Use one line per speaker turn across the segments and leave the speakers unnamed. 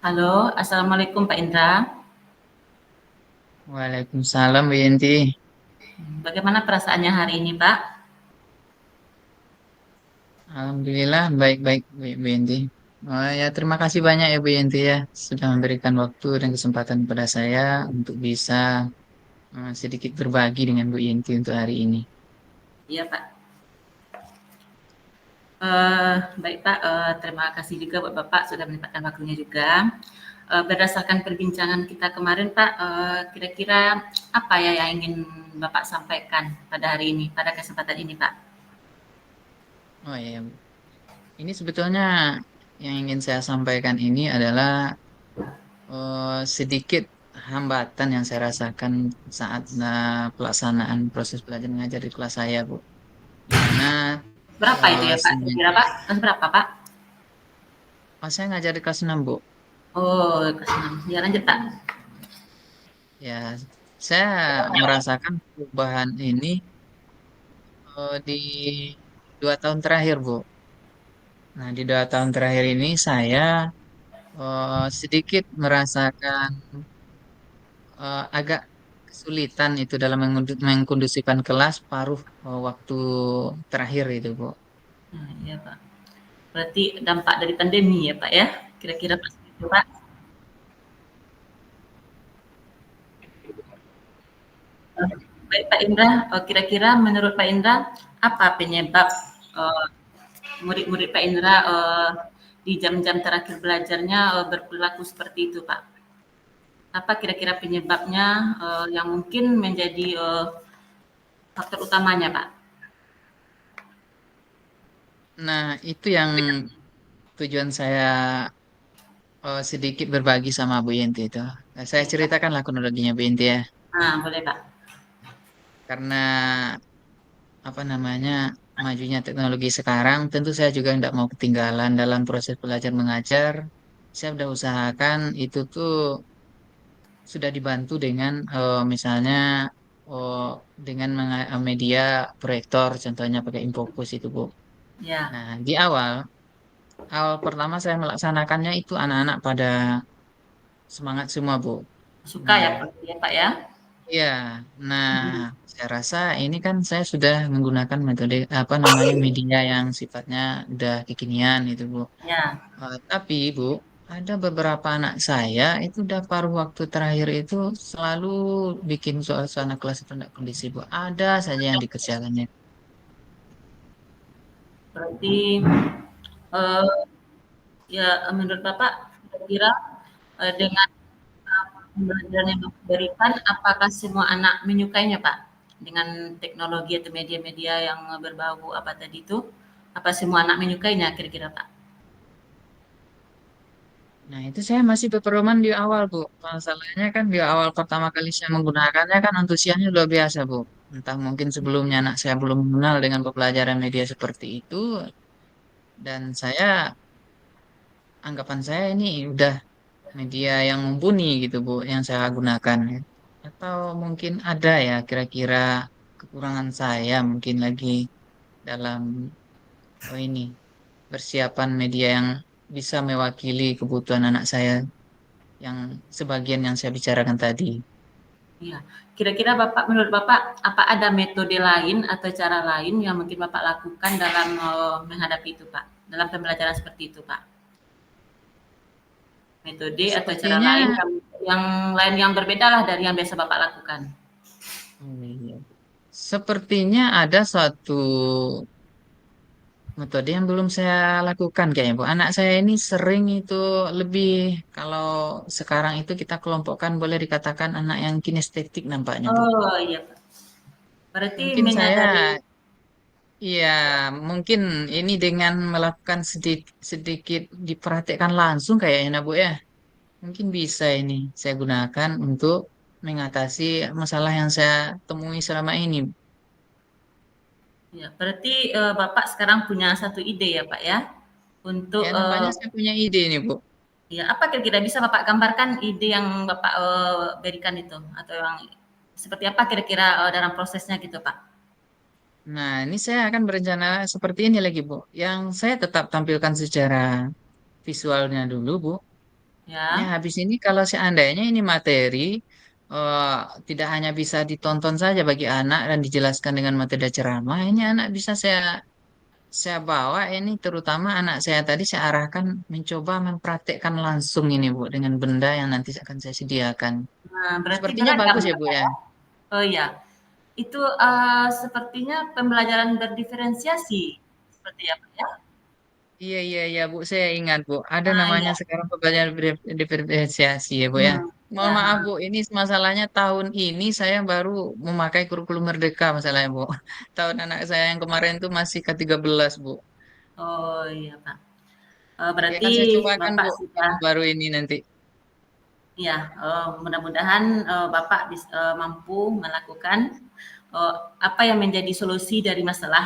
Halo, Assalamualaikum Pak Indra.
Waalaikumsalam, Bu Yenti.
Bagaimana perasaannya hari ini, Pak?
Alhamdulillah baik-baik, Bu Yenti. Oh, ya, terima kasih banyak ya Bu Yenti ya sudah memberikan waktu dan kesempatan kepada saya untuk bisa sedikit berbagi dengan Bu Yenti untuk hari ini.
Iya, Pak. Baik, Pak. Terima kasih juga buat Bapak sudah menyempatkan waktunya juga. Berdasarkan perbincangan kita kemarin, Pak, kira-kira apa ya yang ingin Bapak sampaikan pada hari ini, pada kesempatan ini, Pak?
Oh iya, Bu. Ini sebetulnya yang ingin saya sampaikan ini adalah sedikit hambatan yang saya rasakan saat pelaksanaan proses belajar mengajar di kelas saya, Bu. Di mana
Berapa itu ya, Pak?
sebenarnya
Kira-kira, Pak? Kelas berapa, Pak?
saya ngajar di kelas 6, Bu.
Oh, kelas 6. Ya, lanjut, Pak.
Ya, saya merasakan perubahan ini di 2 tahun terakhir, Bu. Nah, di 2 tahun terakhir ini saya sedikit merasakan agak kesulitan itu dalam mengkondisikan kelas paruh waktu terakhir itu, Bu.
Nah, iya, Pak. Berarti dampak dari pandemi ya, Pak, ya? Kira-kira pas itu, Pak? Baik Pak Indra, kira-kira menurut Pak Indra apa penyebab eh, murid-murid Pak Indra di jam-jam terakhir belajarnya berperilaku seperti itu, Pak? Apa kira-kira penyebabnya yang mungkin menjadi faktor utamanya, Pak?
Nah, itu yang tujuan saya sedikit berbagi sama Bu Yenti itu. Nah, saya
Iya, Pak.
ceritakanlah kronologinya Bu Yenti ya.
Nah, boleh, Pak.
Karena apa namanya majunya teknologi sekarang, tentu saya juga tidak mau ketinggalan dalam proses belajar mengajar. Saya sudah usahakan itu tuh sudah dibantu dengan misalnya dengan media proyektor, contohnya pakai Infocus itu, Bu.
Ya,
Nah, di awal pertama saya melaksanakannya itu anak-anak pada semangat semua, Bu.
suka ya,
Nah,
Pak, ya, Pak ya?
iya, nah
Mhm.
saya rasa ini kan saya sudah menggunakan metode apa namanya media yang sifatnya udah kekinian itu, Bu.
Ya,
Tapi Bu, ada beberapa anak saya itu udah paruh waktu terakhir itu selalu bikin suasana kelas itu tidak kondisi, Bu. Ada saja yang dikerjakannya.
berarti eh, ya menurut Bapak kira-kira dengan pembelajaran yang Bapak berikan, apakah semua anak menyukainya, Pak? Dengan teknologi atau media-media yang berbau apa tadi itu, apa semua anak menyukainya kira-kira, Pak?
Nah, itu saya masih berpedoman di awal, Bu. Masalahnya kan di awal pertama kali saya menggunakannya kan antusiasnya luar biasa, Bu. Entah mungkin sebelumnya anak saya belum mengenal dengan pembelajaran media seperti itu, dan anggapan saya ini udah media yang mumpuni gitu, Bu, yang saya gunakan. Atau mungkin ada ya kira-kira kekurangan saya mungkin lagi dalam ini persiapan media yang bisa mewakili kebutuhan anak saya yang sebagian yang saya bicarakan tadi.
Iya. Kira-kira Bapak menurut Bapak, apa ada metode lain atau cara lain yang mungkin Bapak lakukan dalam, menghadapi itu, Pak? Dalam pembelajaran seperti itu, Pak? Metode atau cara lain
Sepertinya
yang lain yang berbedalah dari yang biasa Bapak lakukan?
iya. Sepertinya ada suatu metode yang belum saya lakukan kayaknya, Bu. Anak saya ini sering itu lebih kalau sekarang itu kita kelompokkan boleh dikatakan anak yang kinestetik nampaknya, Bu.
Oh, iya, Pak. Berarti
Mungkin
menyadari.
saya iya, mungkin ini dengan melakukan sedikit diperhatikan langsung kayaknya, nah, Bu ya. Mungkin bisa ini saya gunakan untuk mengatasi masalah yang saya temui selama ini.
Ya, berarti, Bapak sekarang punya satu ide ya, Pak, ya? Untuk,
Ya, nampaknya saya punya ide ini, Bu.
ya apa kira-kira bisa Bapak gambarkan ide yang Bapak, berikan itu? Atau yang seperti apa kira-kira, dalam prosesnya gitu, Pak?
Nah, ini saya akan berencana seperti ini lagi, Bu. Yang saya tetap tampilkan secara visualnya dulu, Bu. Ya,
Ya.
habis ini kalau seandainya ini materi eh, tidak hanya bisa ditonton saja bagi anak dan dijelaskan dengan materi ceramah, ini anak bisa saya bawa ini terutama anak saya tadi saya arahkan mencoba mempraktekkan langsung ini Bu dengan benda yang nanti akan saya sediakan.
Nah, berarti
Sepertinya
beragam
bagus ya
ya,
Bu
Pak,
ya.
ya? Oh, iya. Itu, sepertinya pembelajaran berdiferensiasi, seperti ya, Pak, ya?
Iya iya iya Bu, saya ingat Bu. Ada
Ah,
namanya
iya.
sekarang pembelajaran diferensiasi ya Bu ya. Mohon
Ya,
maaf Bu, ini masalahnya tahun ini saya baru memakai kurikulum Merdeka masalahnya Bu. Tahun anak saya yang kemarin itu masih ke-13 Bu.
oh, iya, Pak.
Nanti
Berarti
akan saya cobakan
Bapak
Bu
sudah
yang baru ini nanti.
ya, mudah-mudahan, Bapak mampu melakukan, apa yang menjadi solusi dari masalah,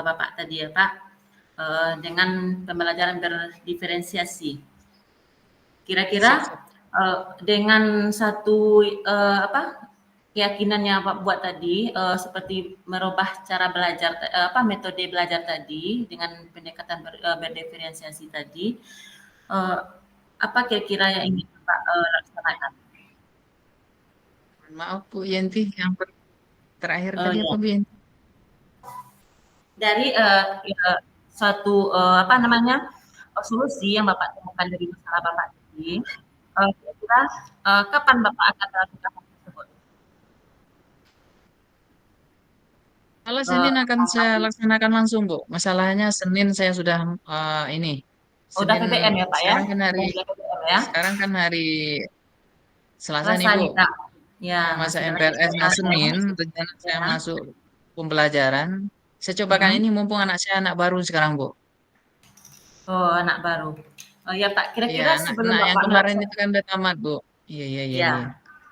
Bapak tadi ya, Pak, dengan pembelajaran berdiferensiasi. Kira-kira,
Siap siap.
dengan satu, apa, keyakinan yang Bapak buat tadi, seperti merubah cara belajar, apa, metode belajar tadi dengan pendekatan berdiferensiasi tadi, eee, apa kira-kira yang ingin Bapak, laksanakan?
Mohon maaf Bu Yenti, yang terakhir tadi apa
Ya,
Bu Yenti?
dari, ya, suatu, apa namanya, solusi yang Bapak temukan dari masalah Bapak tadi, kira-kira, kapan Bapak akan melakukan hal tersebut?
Kalau Senin akan
Apakah
saya
hari
laksanakan langsung Bu. Masalahnya Senin saya sudah ini
udah
Senin
PPM ya, Pak, ya?
sekarang kan hari
Udah PPM ya?
sekarang kan hari Selasa nih
Selasa
Bu.
nih, Kak. Ya,
Masa
masih banyak
MPLS. Nah,
istirahat ya.
Senin rencana saya
Ya,
masuk pembelajaran. Saya cobakan
mhm.
ini mumpung anak saya anak baru sekarang, Bu.
Oh, anak baru. Oh ya, Pak,
Iya,
kira-kira sebelum
anak yang
Bapak
kemarin itu kan udah tamat, Bu. Iya, iya, iya,
ya.
iya.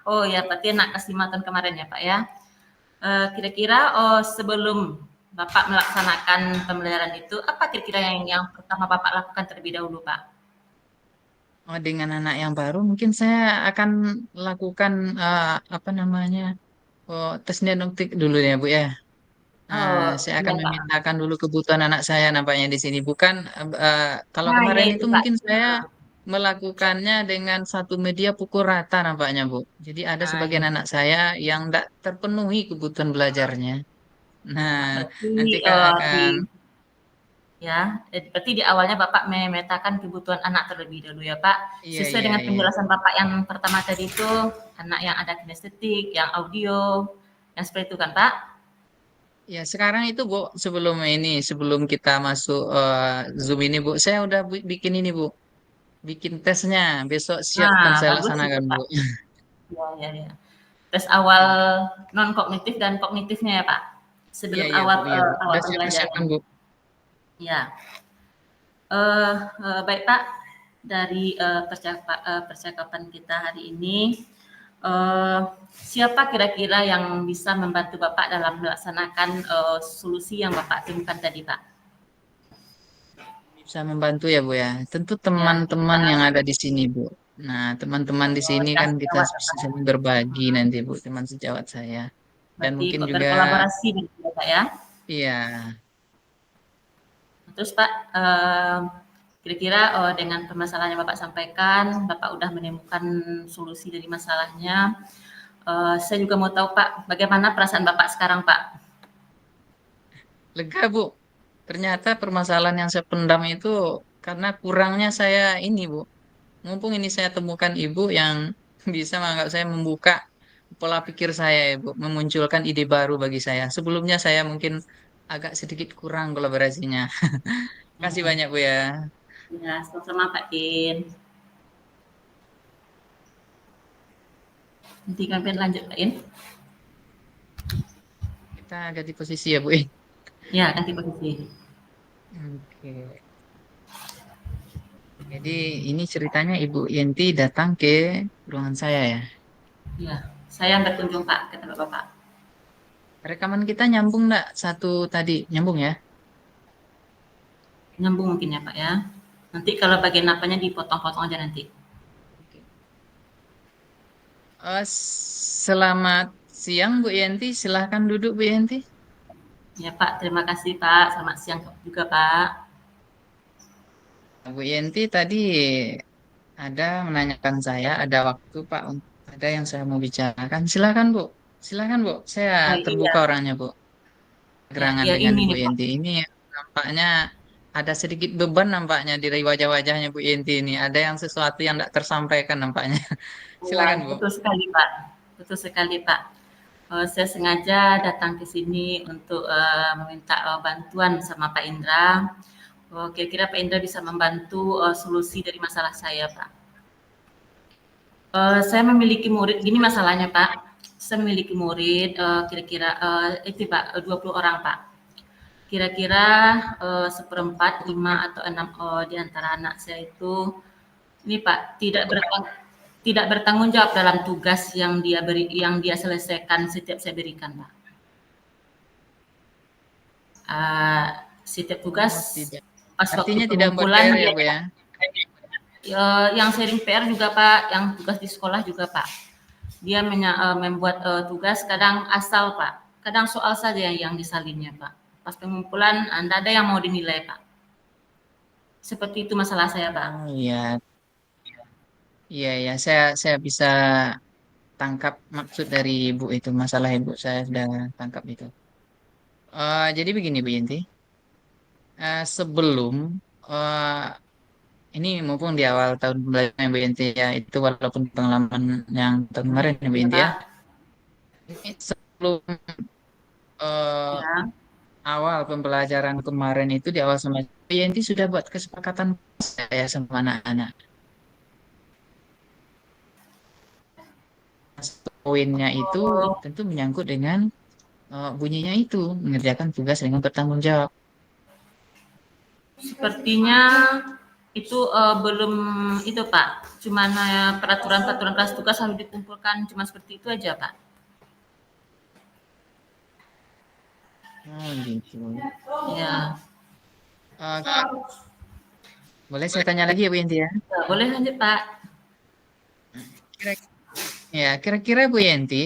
Oh ya, berarti anak ke-5 tahun kemarin ya, Pak, ya? Kira-kira, sebelum Bapak melaksanakan pembelajaran itu, apa kira-kira yang pertama Bapak lakukan terlebih dahulu, Pak?
Oh, dengan anak yang baru mungkin saya akan lakukan apa namanya? Oh, tes diagnostik dulu ya, Bu ya.
Oh,
Saya
iya,
akan
Pak.
memintakan dulu kebutuhan anak saya nampaknya di sini. Bukan kalau
Nah, ya
kemarin
itu,
itu
Pak.
mungkin saya melakukannya dengan satu media pukul rata nampaknya, Bu. Jadi ada
Nah,
sebagian
iya.
anak saya yang tidak terpenuhi kebutuhan belajarnya. Nah,
Nah, berarti,
nanti
di
akan
ya, berarti di awalnya Bapak memetakan kebutuhan anak terlebih dahulu ya, Pak.
iya
Sesuai
iya
dengan
iya.
penjelasan Bapak yang pertama tadi itu, anak yang ada kinestetik, yang audio, yang seperti itu kan, Pak?
Ya, sekarang itu Bu, sebelum kita masuk Zoom ini Bu, saya udah bikin ini Bu, bikin tesnya. Besok siap akan
Nah,
saya
bagus itu,
laksanakan Bu.
Pak. Ya, ya, ya. Tes awal non kognitif dan kognitifnya ya, Pak.
Iya
Sebelum
iya Bu, iya Bu.
awal
Udah saya persiapkan
pembelajaran.
Bu.
Ya. Baik, Pak, dari, percakapan kita hari ini, siapa kira-kira yang bisa membantu Bapak dalam melaksanakan, solusi yang Bapak temukan tadi, Pak?
Bisa membantu ya Bu ya. Tentu
Ya,
teman-teman
kita
yang ada di sini Bu. Nah, teman-teman di sini
yang
kan kita
sejawat ya,
bisa
Pak, ya?
saling berbagi
Mhm.
nanti Bu, teman sejawat saya. Dan
Berarti
mungkin juga
berkolaborasi begitu ya, Pak, ya?
iya,
Terus Pak, kira-kira, dengan permasalahan yang Bapak sampaikan, Bapak udah menemukan solusi dari masalahnya. Saya juga mau tahu Pak, bagaimana perasaan Bapak sekarang, Pak?
lega Bu. Ternyata permasalahan yang saya pendam itu karena kurangnya saya ini Bu. Mumpung ini saya temukan ibu yang bisa menganggap saya membuka pola pikir saya, Ibu, memunculkan ide baru bagi saya. Sebelumnya saya mungkin agak sedikit kurang kolaborasinya. Kasih
Mhm.
banyak, Bu ya.
Ya, sama-sama Pak Din. Nanti kami lanjut Pak In.
Kita agak di posisi ya, Bu.
Ya, ganti posisi.
Oke. Jadi ini ceritanya Ibu Yenti datang ke ruangan saya ya.
Ya, saya yang berkunjung Pak, kata Bapak.
Rekaman kita nyambung nggak? Satu tadi nyambung ya?
Nyambung mungkin ya Pak ya. Nanti kalau bagian apanya dipotong-potong aja nanti.
Oke. Selamat siang Bu Yenti. Silahkan duduk Bu Yenti.
Ya Pak, terima kasih Pak. Selamat siang juga Pak.
Bu Yenti tadi ada menanyakan saya, ada waktu Pak, ada yang saya mau bicarakan. Silakan Bu, silakan Bu. Saya
Oh
terbuka
iya,
orangnya Bu.
ya,
Gerangan
ya
dengan
ini
Ibu
nih Pak.
Yenti ini nampaknya ada sedikit beban nampaknya dari wajah-wajahnya Bu Yenti ini. Ada yang sesuatu yang tidak tersampaikan nampaknya.
Wah,
Silakan Bu.
betul sekali Pak. Betul sekali Pak. Saya sengaja datang ke sini untuk meminta bantuan sama Pak Indra. Kira-kira Pak Indra bisa membantu solusi dari masalah saya, Pak. Saya memiliki murid, gini masalahnya Pak. Saya memiliki murid kira-kira itu Pak 20 orang Pak. Kira-kira seperempat, 5 atau 6 di antara anak saya itu ini Pak tidak bertanggung jawab dalam tugas yang dia selesaikan setiap saya berikan Pak. Uh, Setiap tugas
Oh, tidak.
pas waktu
Artinya tidak membuat
pengumpulan
PR ya
dia
Bu ya?
yang sharing PR juga Pak, yang tugas di sekolah juga Pak. Dia membuat tugas kadang asal Pak, kadang soal saja yang disalinnya Pak. Pas pengumpulan Anda ada yang mau dinilai Pak. Seperti itu masalah saya Pak.
Oh iya, iya ya. Saya bisa tangkap maksud dari Ibu itu, masalah Ibu saya sudah tangkap itu. Jadi begini Bu Yenti, sebelum eh, ini mumpung di awal tahun pembelajaran Bu Yenti ya, itu walaupun pengalaman yang tahun kemarin ya Bu
Ya
Yenti ya,
Pak,
ini sebelum eh,
ya.
awal pembelajaran kemarin itu di awal semester Bu Yenti sudah buat kesepakatan saya sama anak-anak. Poinnya itu
Oh,
tentu menyangkut dengan bunyinya itu mengerjakan tugas dengan bertanggung jawab.
sepertinya itu belum itu Pak. Cuman peraturan-peraturan kelas tugas harus dikumpulkan cuma seperti itu aja Pak.
Oh gitu.
Ya,
Eh, boleh saya tanya lagi ya Bu Yenti ya?
ya boleh lanjut Pak.
Kira, ya, kira-kira Bu Yenti,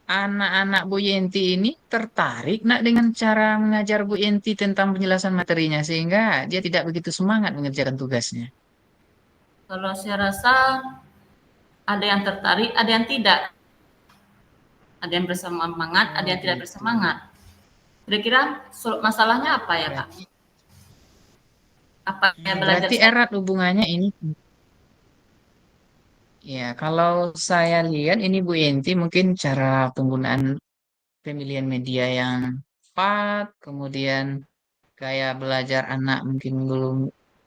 anak-anak Bu Yenti ini tertarik nak dengan cara mengajar Bu Yenti tentang penjelasan materinya sehingga dia tidak begitu semangat mengerjakan tugasnya.
Kalau saya rasa ada yang tertarik, ada yang tidak. Ada yang bersemangat, ada
Oh
yang tidak
gitu.
bersemangat. Kira-kira masalahnya apa ya Pak?
Berarti,
Apa yang belajar
berarti
saya?
erat hubungannya ini. Ya, kalau saya lihat ini Bu Yenti mungkin cara penggunaan pemilihan media yang tepat, kemudian kayak belajar anak mungkin belum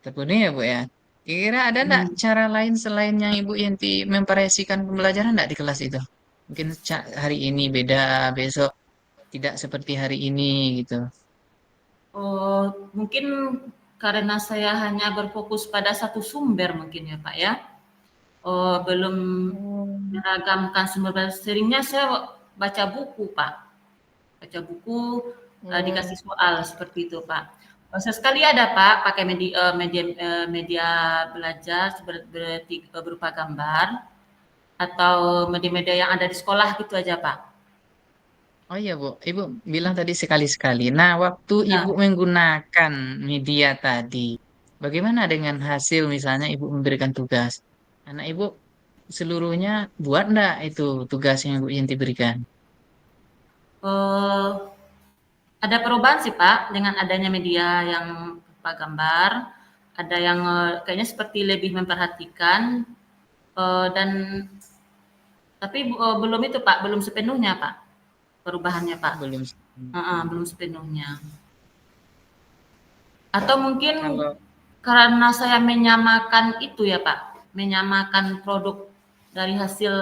terpenuhi ya Bu ya. Kira-kira ada enggak
Hmm.
cara lain selain yang Ibu Yenti memvariasikan pembelajaran enggak di kelas itu? Mungkin hari ini beda, besok tidak seperti hari ini gitu.
Mungkin karena saya hanya berfokus pada satu sumber mungkin ya Pak ya. Belum
Oh.
meragamkan sumber belajar. Seringnya saya baca buku Pak. Baca buku,
Oh,
dikasih soal seperti itu Pak. Sesekali ada Pak pakai media belajar berupa gambar atau media-media yang ada di sekolah gitu aja Pak.
oh iya Bu, Ibu bilang tadi sekali-sekali. Nah, waktu Ibu
Ya.
menggunakan media tadi, bagaimana dengan hasil misalnya Ibu memberikan tugas? Anak Ibu seluruhnya buat enggak itu tugas yang Ibu Yenti berikan?
Eh, ada perubahan sih Pak dengan adanya media yang berupa gambar, ada yang kayaknya seperti lebih memperhatikan dan tapi belum itu Pak, belum sepenuhnya Pak perubahannya
Oh,
Pak.
belum.
Belum sepenuhnya. Atau mungkin
Kalau
karena saya menyamakan itu ya Pak, menyamakan produk dari hasil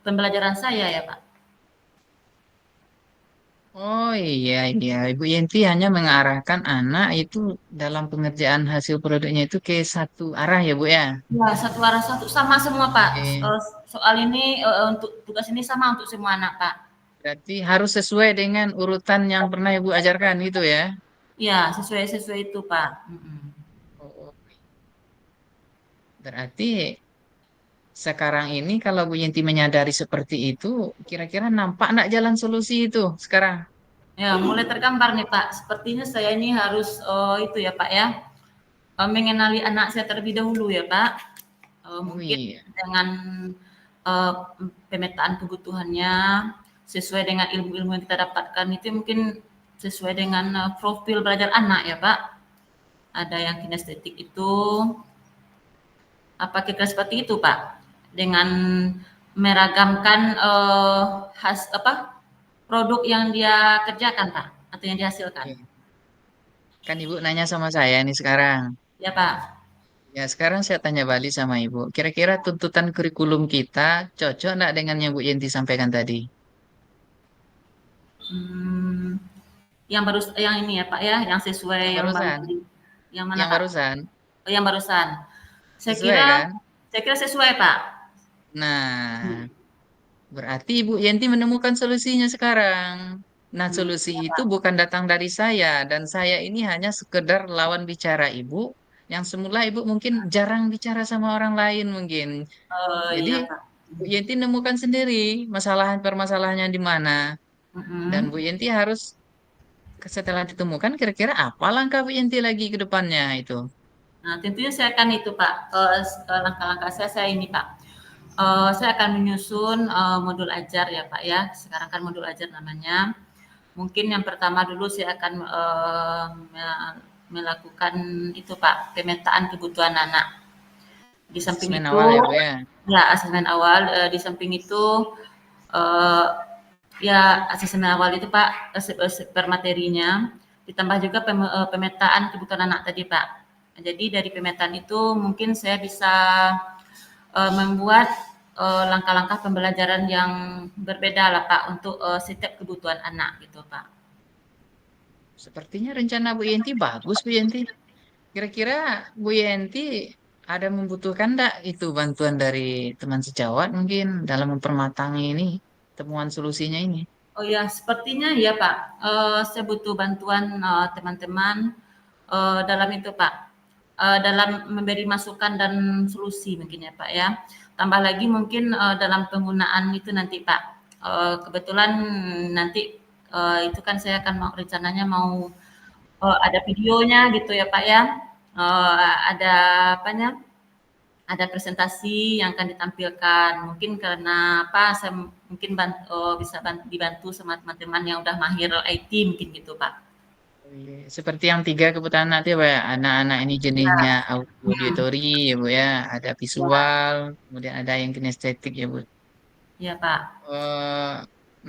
pembelajaran saya ya Pak.
Oh iya, iya. Ibu Yenti hanya mengarahkan anak itu dalam pengerjaan hasil produknya itu ke satu arah ya, Bu ya.
Ya, satu arah satu sama semua Pak.
Oke.
Soal ini untuk tugas ini sama untuk semua anak Pak.
Berarti harus sesuai dengan urutan yang pernah Ibu ajarkan gitu ya.
Ya, sesuai sesuai itu Pak.
Oh, oh. Berarti sekarang ini kalau Bu Yenti menyadari seperti itu, kira-kira nampak enggak jalan solusi itu sekarang?
Ya, mulai tergambar nih Pak. Sepertinya saya ini harus itu ya Pak ya, mengenali anak saya terlebih dahulu ya Pak.
Oh
Mungkin
iya.
dengan, eee, pemetaan kebutuhannya sesuai dengan ilmu-ilmu yang kita dapatkan itu mungkin sesuai dengan, profil belajar anak ya, Pak. Ada yang kinestetik itu, apa kira-kira seperti itu, Pak? Dengan meragamkan, produk yang dia kerjakan, Pak, atau yang dihasilkan?
Iya. Kan Ibu nanya sama saya nih sekarang.
Ya, Pak.
Ya, sekarang saya tanya balik sama Ibu. Kira-kira tuntutan kurikulum kita cocok nggak dengan yang Bu Yenti sampaikan tadi?
Mmm, yang ini ya, Pak, ya, yang
Yang
sesuai yang baru
barusan,
tadi. Yang mana,
yang
Pak?
barusan,
Oh, yang barusan. Saya
sesuai
kira
kan?
saya kira sesuai, Pak.
Nah,
Hmm,
berarti Ibu Yenti menemukan solusinya sekarang. Nah, solusi
iya,
itu
Pak.
bukan datang dari saya, dan saya ini hanya sekedar lawan bicara Ibu, yang semula Ibu mungkin jarang bicara sama orang lain mungkin.
Oh,
Jadi,
iya, Pak.
Bu Yenti nemukan sendiri permasalahannya di mana. Dan
Mhm.
Bu Yenti harus setelah ditemukan kira-kira apa langkah Bu Yenti lagi ke depannya itu.
Nah, tentunya saya akan itu, Pak, langkah-langkah saya ini, Pak, saya akan menyusun, modul ajar ya, Pak, ya. Sekarang kan modul ajar namanya. Mungkin yang pertama dulu saya akan, melakukan itu, Pak, pemetaan kebutuhan anak. Di samping
Asesmen
itu
awal ya Bu ya.
ya asesmen awal, di samping itu, eee, ya asesmen awal itu, Pak, per materinya, ditambah juga pemetaan kebutuhan anak tadi, Pak. Jadi dari pemetaan itu mungkin saya bisa, membuat, langkah-langkah pembelajaran yang berbeda lah, Pak, untuk, setiap kebutuhan anak gitu, Pak.
Sepertinya rencana Bu Yenti bagus Bu Yenti. Kira-kira Bu Yenti ada membutuhkan enggak itu bantuan dari teman sejawat mungkin dalam mempermatangi ini temuan solusinya ini.
Oh ya, sepertinya ya Pak. Saya butuh bantuan teman-teman dalam itu Pak, dalam memberi masukan dan solusi mungkin ya Pak ya. Tambah lagi mungkin dalam penggunaan itu nanti Pak. Kebetulan nanti itu kan saya akan mau rencananya mau ada videonya gitu ya Pak ya. Ada apanya? Ada presentasi yang akan ditampilkan. Mungkin karena apa, saya mungkin bisa dibantu sama teman-teman yang udah mahir IT mungkin gitu, Pak.
Oh, iya. Seperti yang tiga kebutuhan nanti ya, Pak, ya. Anak-anak ini jenisnya
Ya, mhm,
auditory ya Bu ya, ada
ya,
visual, kemudian ada yang kinestetik ya Bu.
ya Pak.
Eh,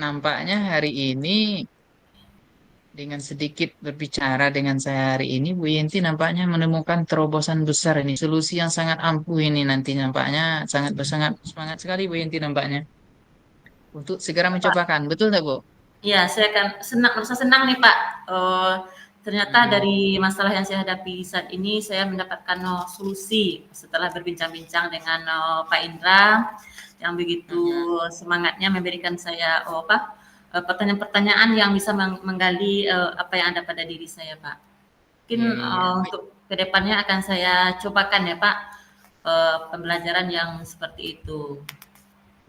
nampaknya hari ini dengan sedikit berbicara dengan saya hari ini, Bu Yenti nampaknya menemukan terobosan besar ini, solusi yang sangat ampuh ini nanti nampaknya sangat sangat semangat sekali Bu Yenti nampaknya untuk segera
Ya, Pak.
mencobakan. Betul nggak Bu?
Iya, saya akan merasa senang nih Pak. Ternyata
Mm-mm.
dari masalah yang saya hadapi saat ini, saya mendapatkan solusi setelah berbincang-bincang dengan Pak Indra yang begitu
Mm-mm.
semangatnya memberikan saya pertanyaan-pertanyaan yang bisa menggali apa yang ada pada diri saya, Pak. Mungkin
Iya, iya.
untuk kedepannya akan saya cobakan ya Pak, pembelajaran yang seperti itu.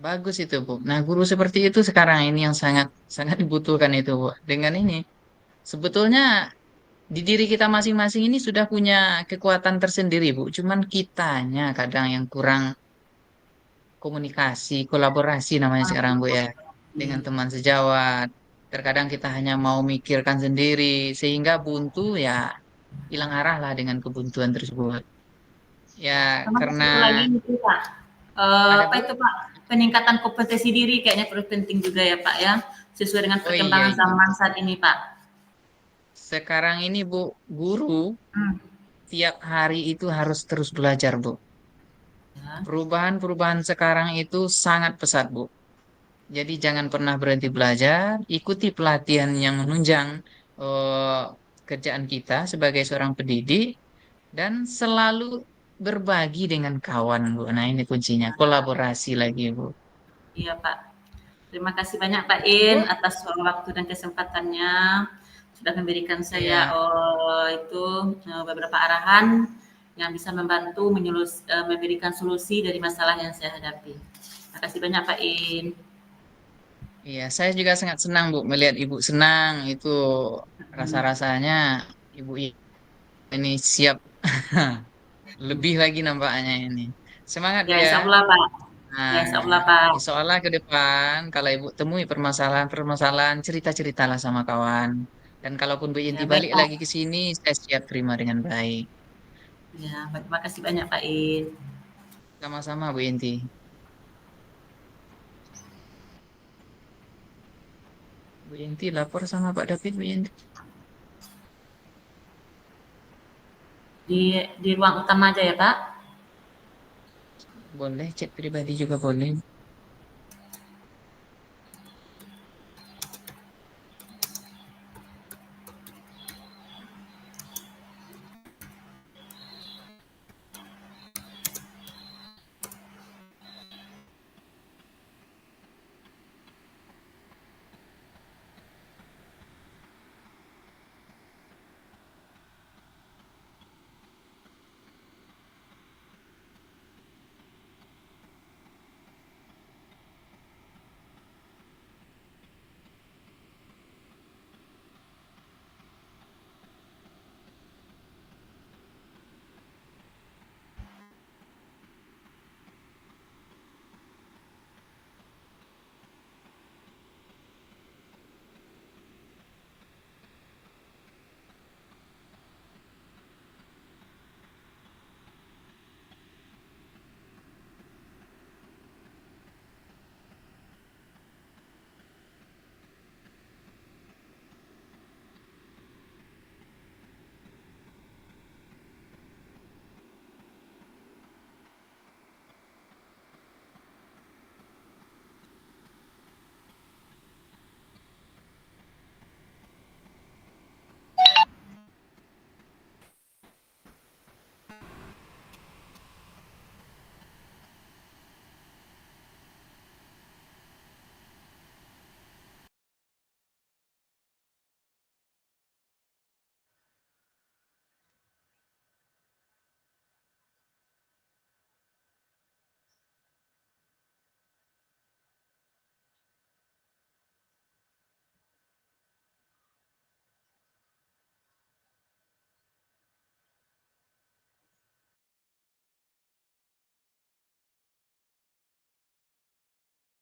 Bagus itu Bu. Nah guru seperti itu sekarang ini yang sangat sangat dibutuhkan itu Bu. Dengan ini sebetulnya di diri kita masing-masing ini sudah punya kekuatan tersendiri Bu. Cuman kitanya kadang yang kurang komunikasi, kolaborasi namanya
Ah,
sekarang Bu ya, dengan
iya.
teman sejawat. Terkadang kita hanya mau mikirkan sendiri, sehingga buntu ya hilang arah lah dengan kebuntuan tersebut. Ya
Sama
karena
satu lagi itu Pak,
ada
apa
Bu.
itu Pak, peningkatan kompetensi diri kayaknya perlu penting juga ya Pak ya, sesuai dengan
Oh iya
perkembangan
iya.
zaman saat ini Pak.
Sekarang ini Bu, guru
Hmm,
tiap hari itu harus terus belajar Bu.
ya.
Perubahan-perubahan sekarang itu sangat pesat Bu. Jadi jangan pernah berhenti belajar, ikuti pelatihan yang menunjang eh, kerjaan kita sebagai seorang pendidik dan selalu berbagi dengan kawan, Bu. Nah, ini kuncinya, kolaborasi lagi, Bu.
Iya Pak. Terima kasih banyak Pak In
Bu,
atas waktu dan kesempatannya sudah memberikan saya
ya,
itu beberapa arahan yang bisa membantu memberikan solusi dari masalah yang saya hadapi. Terima kasih banyak Pak In.
ya, saya juga sangat senang, Bu, melihat Ibu senang. Itu
Hmm.
rasa-rasanya Ibu ini siap lebih lagi nampaknya ini. Semangat Bu
Ya,
ya.
insya Allah Pak. Ya, insya
Nah,
Allah Pak.
insya Allah ke depan kalau Ibu temui permasalahan-permasalahan, cerita-ceritalah sama kawan. Dan kalaupun Bu Inti
Ya, baik
balik
Pak.
lagi ke sini, saya siap terima dengan baik.
Ya, baik. Terima kasih banyak Pak In.
Sama-sama Bu Inti. Bu Inti lapor sama Pak David, Bu Inti.
Di ruang utama aja ya Pak.
Boleh, chat pribadi juga boleh.